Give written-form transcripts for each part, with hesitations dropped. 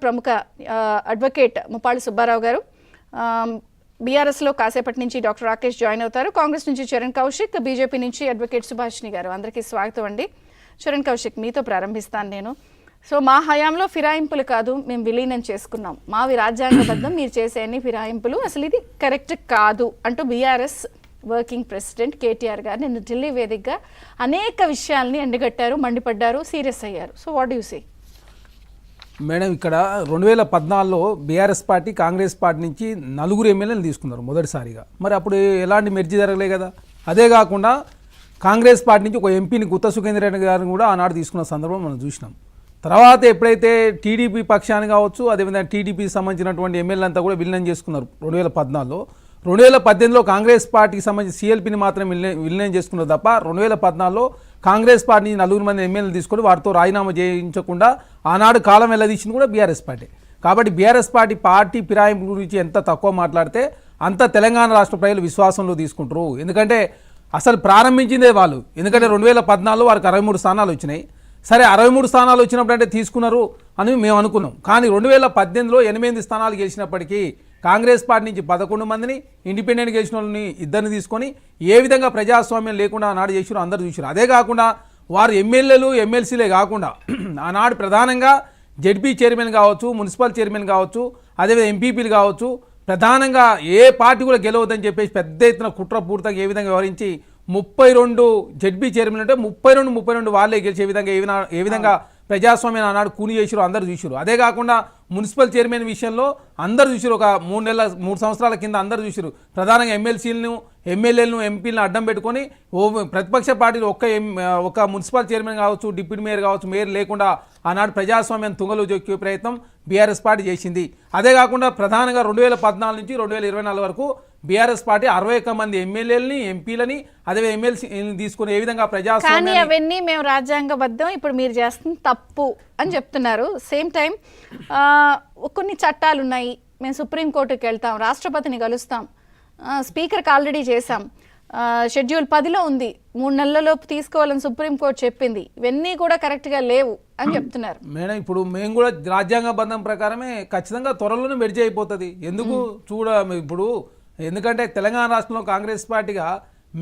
ప్రముఖ అడ్వకేట్ ముప్పాళ్ళ సుబ్బారావు గారు బీఆర్ఎస్లో కాసేపటి నుంచి డాక్టర్ రాకేష్ జాయిన్ అవుతారు. కాంగ్రెస్ నుంచి చరణ్ కౌశిక్, బీజేపీ నుంచి అడ్వకేట్ సుభాషిణి గారు. అందరికీ స్వాగతం అండి. చరణ్ కౌశిక్, మీతో ప్రారంభిస్తాను నేను. సో మా హయాంలో ఫిరాయింపులు కాదు, మేము విలీనం చేసుకున్నాం, మావి రాజ్యాంగబద్ధం, మీరు చేసే అన్ని ఫిరాయింపులు అసలు ఇది కరెక్ట్ కాదు అంటూ బీఆర్ఎస్ వర్కింగ్ ప్రెసిడెంట్ కేటీఆర్ గారు నిన్న ఢిల్లీ వేదికగా అనేక విషయాల్ని ఎండగట్టారు, మండిపడ్డారు, సీరియస్ అయ్యారు. So what you say? Madam, ఇక్కడ 2014లో బీఆర్ఎస్ పార్టీ కాంగ్రెస్ పార్టీ నుంచి 4 ఎమ్మెల్యేలు తీసుకున్నారు మొదటిసారిగా. మరి అప్పుడు ఎలాంటి మెర్జీ జరగలే కదా. అదే కాకుండా కాంగ్రెస్ పార్టీ నుంచి ఒక ఎంపీని గుత్త సుఖేందర్ రెడ్డి గారిని కూడా ఆనాడు తీసుకున్న సందర్భం మనం చూసినాం. తర్వాత ఎప్పుడైతే టీడీపీ పక్షాన్ని కావచ్చు, అదేవిధంగా టీడీపీకి సంబంధించినటువంటి ఎమ్మెల్యే అంతా కూడా విలీనం చేసుకున్నారు 2014లో. 2018లో కాంగ్రెస్ పార్టీకి సంబంధించి సిఎల్పీని మాత్రం విలీనం చేసుకున్నారు తప్ప 2014లో కాంగ్రెస్ పార్టీ నుంచి 4 మంది ఎమ్మెల్యేలు తీసుకొని వారితో రాజీనామా చేయించకుండా ఆనాడు కాలం వెళ్ళదీసింది కూడా బీఆర్ఎస్ పార్టీ. కాబట్టి బీఆర్ఎస్ పార్టీ ఫిరాయింపు గురించి ఎంత తక్కువ మాట్లాడితే అంత తెలంగాణ రాష్ట్ర ప్రజలు విశ్వాసంలో తీసుకుంటారు. ఎందుకంటే అసలు ప్రారంభించిందే వాళ్ళు. ఎందుకంటే 2014లో వారికి 63 స్థానాలు వచ్చినాయి. సరే, 63 స్థానాలు వచ్చినప్పుడు అంటే తీసుకున్నారు అని మేము అనుకున్నాం. కానీ 2018లో 8 స్థానాలు గెలిచినప్పటికీ కాంగ్రెస్ పార్టీ నుంచి 11 మందిని, ఇండిపెండెంట్ గెలిచిన వాళ్ళని 2 తీసుకొని ఏ విధంగా ప్రజాస్వామ్యం లేకుండా ఆనాడు చేసారో అందరూ చూసారు. అదే కాకుండా వారు ఎమ్మెల్యేలు ఎమ్మెల్సీలే కాకుండా ఆనాడు ప్రధానంగా జెడ్పీ చైర్మన్ కావచ్చు, మున్సిపల్ చైర్మన్ కావచ్చు, అదేవిధంగా ఎంపీపీలు కావచ్చు, ప్రధానంగా ఏ పార్టీ కూడా గెలవద్దని చెప్పేసి పెద్ద ఎత్తున కుట్రపూర్తిగా ఏ విధంగా వివరించి 32 జెడ్పీ చైర్మన్ అంటే 32 వాళ్ళే గెలిచే విధంగా ఏ విధంగా ప్రజాస్వామ్యాన్ని ఆనాడు కూని చేసారు అందరూ చూసారు. అదే కాకుండా మున్సిపల్ చైర్మన్ విషయంలో అందరూ చూసారు. ఒక 3 సంవత్సరాల కింద అందరూ చూసారు. ప్రధానంగా ఎమ్మెల్సీలను, ఎమ్మెల్యేలను, ఎంపీలను అడ్డం పెట్టుకొని ప్రతిపక్ష పార్టీలు ఒక మున్సిపల్ చైర్మన్ కావచ్చు, డిప్యూటీ మేయర్ కావచ్చు, మేయర్ లేకుండా ఆనాడు ప్రజాస్వామ్యాన్ని తుంగలో జొక్కే ప్రయత్నం బీఆర్ఎస్ పార్టీ చేసింది. అదే కాకుండా ప్రధానంగా 2014 నుంచి 2024 వరకు బీఆర్ఎస్ పార్టీ 61 మంది ఎమ్మెల్యేలని, ఎంపీలని, అదే ఎమ్మెల్సీని తీసుకుని ఏ విధంగా ప్రజాస్వామ్యం, కానీ అవన్నీ మేము రాజ్యాంగబద్ధం, ఇప్పుడు మీరు చేస్తుంది తప్పు అని చెప్తున్నారు. సేమ్ టైం కొన్ని చట్టాలు ఉన్నాయి, మేము సుప్రీంకోర్టుకి వెళ్తాం, రాష్ట్రపతిని కలుస్తాం, స్పీకర్కి ఆల్రెడీ చేశాం, షెడ్యూల్ 10లో ఉంది, 3 నెలలలోపు తీసుకోవాలని సుప్రీంకోర్టు చెప్పింది, ఇవన్నీ కూడా కరెక్ట్గా లేవు అని చెప్తున్నారు. మేడం, ఇప్పుడు మేము కూడా రాజ్యాంగబద్ధం ప్రకారమే ఖచ్చితంగా త్వరలోనే మెర్జీ అయిపోతుంది. ఎందుకు ఇప్పుడు ఎందుకంటే తెలంగాణ రాష్ట్రంలో కాంగ్రెస్ పార్టీగా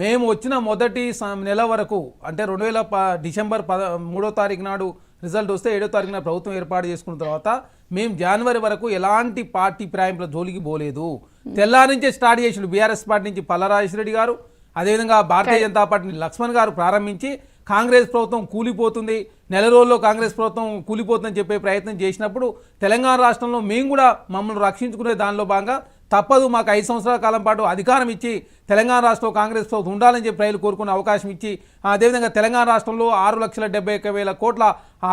మేము వచ్చిన మొదటి నెల వరకు అంటే 2000 డిసెంబర్ 3వ తారీఖు నాడు రిజల్ట్ వస్తే 7వ తారీఖున ప్రభుత్వం ఏర్పాటు చేసుకున్న తర్వాత మేము జనవరి వరకు ఎలాంటి పార్టీ ఫిరాయింపుల జోలికి పోలేదు. తెల్లారి నుంచే స్టార్ట్ చేసిండు బీఆర్ఎస్ పార్టీ నుంచి పల్లరాజేశ్వరరెడ్డి గారు, అదేవిధంగా భారతీయ జనతా పార్టీ లక్ష్మణ్ గారు ప్రారంభించి కాంగ్రెస్ ప్రభుత్వం కూలిపోతుంది, నెల రోజుల్లో కాంగ్రెస్ ప్రభుత్వం కూలిపోతుందని చెప్పే ప్రయత్నం చేసినప్పుడు తెలంగాణ రాష్ట్రంలో మేము కూడా మమ్మల్ని రక్షించుకునే దానిలో భాగంగా తప్పదు, మాకు 5 సంవత్సరాల కాలం పాటు అధికారం ఇచ్చి తెలంగాణ రాష్ట్రంలో కాంగ్రెస్ ప్రభుత్వం ఉండాలని చెప్పి ప్రజలు కోరుకునే అవకాశం ఇచ్చి, అదేవిధంగా తెలంగాణ రాష్ట్రంలో 6,71,000 కోట్ల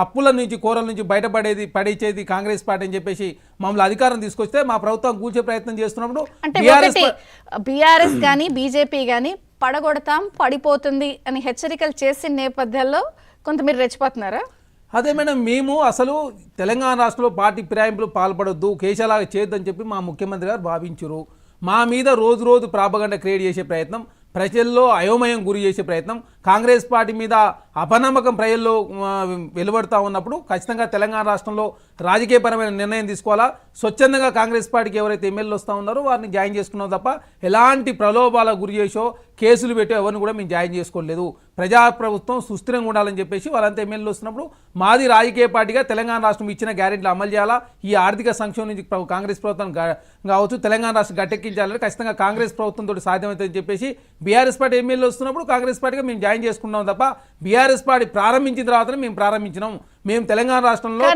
అప్పుల నుంచి, కోరల నుంచి పడేది కాంగ్రెస్ పార్టీ అని చెప్పేసి మమ్మల్ని అధికారం తీసుకొస్తే మా ప్రభుత్వం కూల్చే ప్రయత్నం చేస్తున్నప్పుడు బీఆర్ఎస్ కానీ బీజేపీ కానీ పడగొడతాం, పడిపోతుంది అని హెచ్చరికలు చేసిన నేపథ్యంలో కొంత మీరు రెచ్చిపోతున్నారా? అదే మేడం, మేము అసలు తెలంగాణ రాష్ట్రంలో పార్టీ ఫిరాయింపులు పాల్పడొద్దు, కేశాలాగా చేయొద్దని చెప్పి మా ముఖ్యమంత్రి గారు భావించారు. మా మీద రోజు ప్రాపగండ క్రియేట్ చేసే ప్రయత్నం, ప్రజల్లో అయోమయం గురి చేసే ప్రయత్నం, కాంగ్రెస్ పార్టీ మీద అపనమ్మకం ప్రజల్లో వెలువడుతూ ఉన్నప్పుడు ఖచ్చితంగా తెలంగాణ రాష్ట్రంలో రాజకీయపరమైన నిర్ణయం తీసుకోవాలా. స్వచ్ఛందంగా కాంగ్రెస్ పార్టీకి ఎవరైతే ఎమ్మెల్యేలు వస్తూ ఉన్నారో వారిని జాయిన్ చేసుకున్నాం తప్ప ఎలాంటి ప్రలోభాలకు గురి చేసో కేసులు పెట్టో ఎవరిని కూడా మేము జాయిన్ చేసుకోలేదు. ప్రజాప్రభుత్వం సుస్థిరంగా ఉండాలని చెప్పేసి వాళ్ళంతా ఎమ్మెల్యేలు వస్తున్నప్పుడు మాది రాజకీయ పార్టీగా తెలంగాణ రాష్ట్రం ఇచ్చిన గ్యారెంటీలు అమలు చేయాలా, ఈ ఆర్థిక సంక్షోభం నుంచి కాంగ్రెస్ ప్రభుత్వం కావచ్చు తెలంగాణ రాష్ట్రం గట్టెక్కించాలని ఖచ్చితంగా కాంగ్రెస్ ప్రభుత్వంతో సాధ్యమవుతుందని చెప్పేసి బీఆర్ఎస్ పార్టీ ఎమ్మెల్యేలు వస్తున్నప్పుడు కాంగ్రెస్ పార్టీగా మేము జాయిన్ చేసుకున్నాం తప్ప బీఆర్ఎస్ పార్టీ ప్రారంభించిన తర్వాతనే మేము ప్రారంభించినాం. మేము తెలంగాణ రాష్ట్రంలో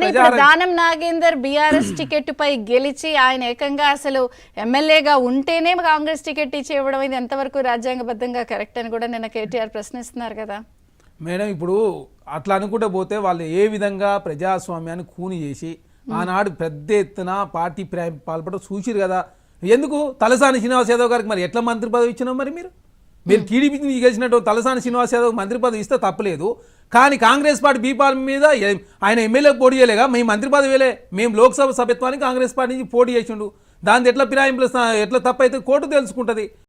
దానం నాగేందర్ బీఆర్ఎస్ టికెట్ పై గెలిచి ఆయన ఏకంగా అసలు ఎమ్మెల్యేగా ఉంటేనే కాంగ్రెస్ టికెట్ ఇచ్చి ఇవ్వడం ఇది ఎంతవరకు రాజ్యాంగబద్ధంగా కరెక్ట్ అని కూడా నిన్న కేటీఆర్ ప్రశ్నిస్తున్నారు కదా. మేడం, ఇప్పుడు అట్లా అనుకుంటూ పోతే వాళ్ళు ఏ విధంగా ప్రజాస్వామ్యాన్ని కూని చేసి ఆనాడు పెద్ద ఎత్తున పార్టీ పాల్పడడం చూసిరు కదా. ఎందుకు తలసాని శ్రీనివాస్ యాదవ్ గారికి మరి ఎట్లా మంత్రి పదవి ఇచ్చినావు? మరి మీరు టీడీపీ నుంచి గెలిచినట్టు తలసాని శ్రీనివాస్ యాదవ్ మంత్రి పదవి ఇస్తే తప్పలేదు. కానీ కాంగ్రెస్ పార్టీ బీపాల్ మీద ఆయన ఎమ్మెల్యేకి పోటీ చేయలేగా, మేము మంత్రి పదవిలే, మేము లోక్సభ సభ్యత్వానికి కాంగ్రెస్ పార్టీ నుంచి పోటీ చేసిండు. దాని ఎట్లా ఫిరాయింపులు ఎట్లా తప్పైతే కోర్టు తెలుసుకుంటుంది.